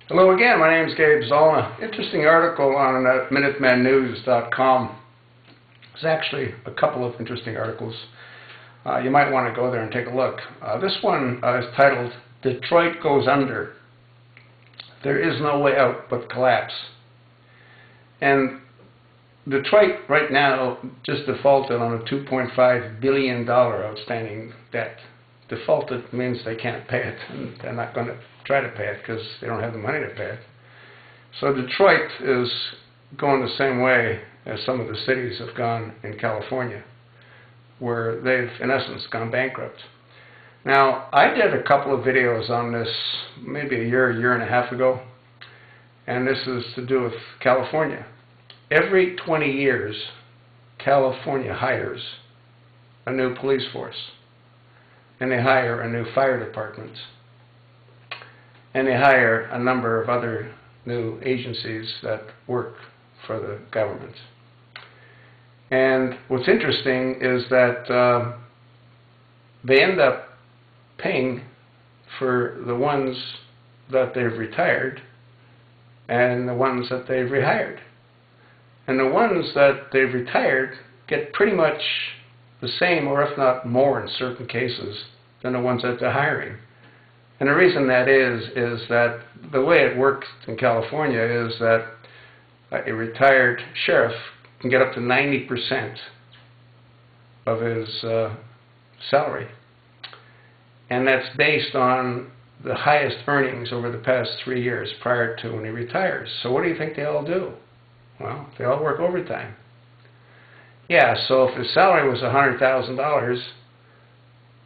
Hello again, my name is Gabe Zollner. Interesting article on MinutemanNews.com. There's actually a couple of interesting articles. You might want to go there and take a look. This one is titled, Detroit Goes Under. There is no way out but collapse. And Detroit right now just defaulted on a $2.5 billion outstanding debt. Defaulted means they can't pay it, and they're not going to try to pay it because they don't have the money to pay it. So Detroit is going the same way as some of the cities have gone in California, where they've, in essence, gone bankrupt. Now, I did a couple of videos on this maybe a year and a half ago, and this is to do with California. Every 20 years, California hires a new police force, and they hire a new fire department, and they hire a number of other new agencies that work for the government. And what's interesting is that they end up paying for the ones that they've retired and the ones that they've rehired. And the ones that they've retired get pretty much the same, or if not more in certain cases, than the ones that they're hiring. And the reason that is that the way it works in California is that a retired sheriff can get up to 90% of his salary. And that's based on the highest earnings over the past 3 years prior to when he retires. So what do you think they all do? Well, they all work overtime. Yeah, so if his salary was $100,000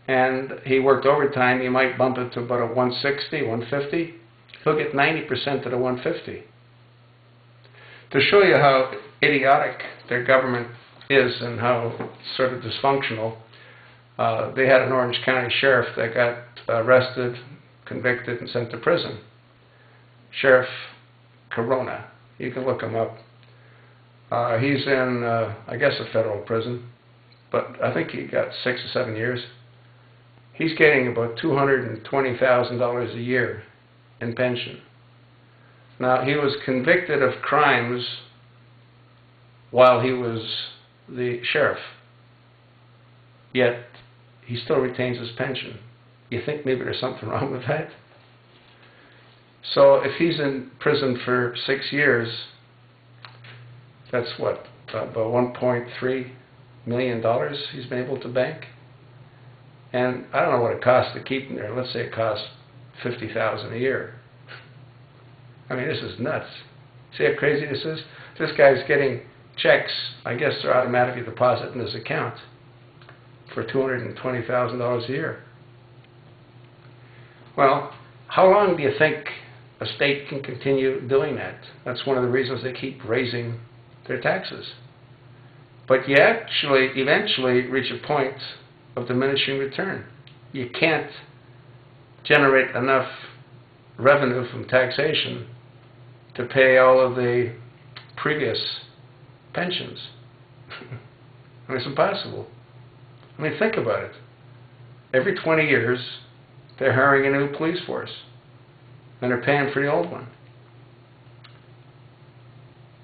and he worked overtime, you might bump it to about a 160, 150. He'll get 90% of the 150. To show you how idiotic their government is and how sort of dysfunctional, they had an Orange County sheriff that got arrested, convicted, and sent to prison. Sheriff Corona. You can look him up. He's in, I guess, a federal prison, but I think he got 6 or 7 years. He's getting about $220,000 a year in pension. Now, he was convicted of crimes while he was the sheriff, yet he still retains his pension. You think maybe there's something wrong with that? So if he's in prison for 6 years, that's what, about $1.3 million he's been able to bank? And I don't know what it costs to keep him there. Let's say it costs $50,000 a year. I mean, this is nuts. See how crazy this is? This guy's getting checks, I guess they're automatically deposited in his account, for $220,000 a year. Well, how long do you think a state can continue doing that? That's one of the reasons they keep raising their taxes. But you actually eventually reach a point of diminishing return. You can't generate enough revenue from taxation to pay all of the previous pensions. I mean, it's impossible. I mean, think about it. Every 20 years, they're hiring a new police force, and they're paying for the old one.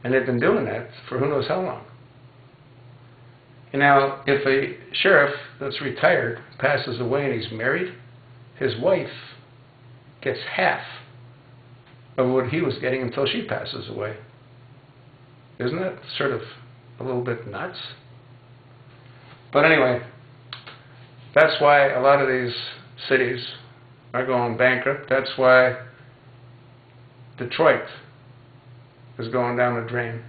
And they've been doing that for who knows how long. And now, if a sheriff that's retired passes away and he's married, his wife gets half of what he was getting until she passes away. Isn't that sort of a little bit nuts? But anyway, that's why a lot of these cities are going bankrupt. That's why Detroit is going down the drain.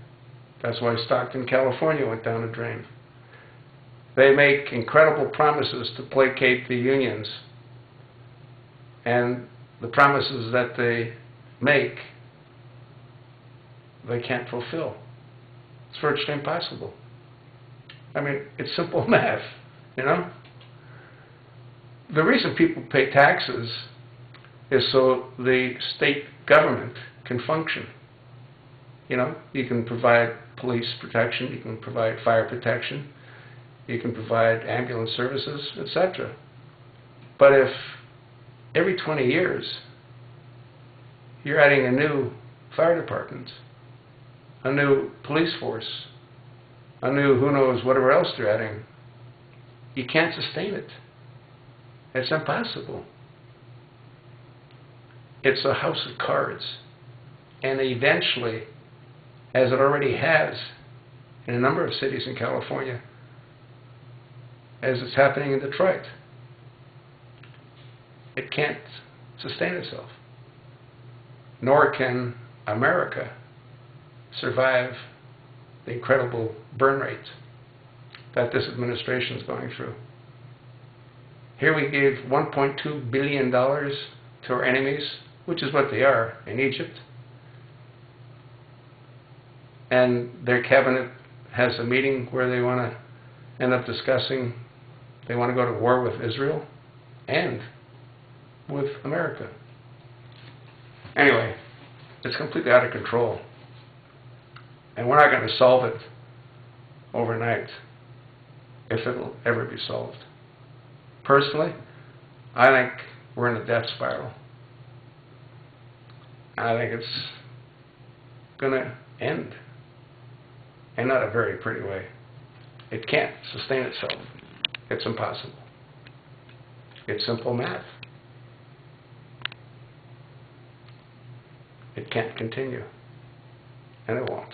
That's why Stockton, California went down the drain. They make incredible promises to placate the unions, and the promises that they make, they can't fulfill. It's virtually impossible. I mean, it's simple math, you know? The reason people pay taxes is so the state government can function. You know, you can provide police protection, you can provide fire protection, you can provide ambulance services, etc. But if every 20 years You're adding a new fire department, a new police force, a new who knows whatever else they're adding. You can't sustain it. It's impossible. It's a house of cards. And eventually, as it already has in a number of cities in California, as it's happening in Detroit, it can't sustain itself. Nor can America survive the incredible burn rate that this administration is going through. Here we gave $1.2 billion to our enemies, which is what they are in Egypt. And their cabinet has a meeting where they want to end up discussing, they want to go to war with Israel and with America. Anyway, it's completely out of control. And we're not going to solve it overnight, if it'll ever be solved. Personally, I think we're in a death spiral. I think it's going to end, and not a very pretty way. It can't sustain itself. It's impossible. It's simple math. It can't continue, and it won't.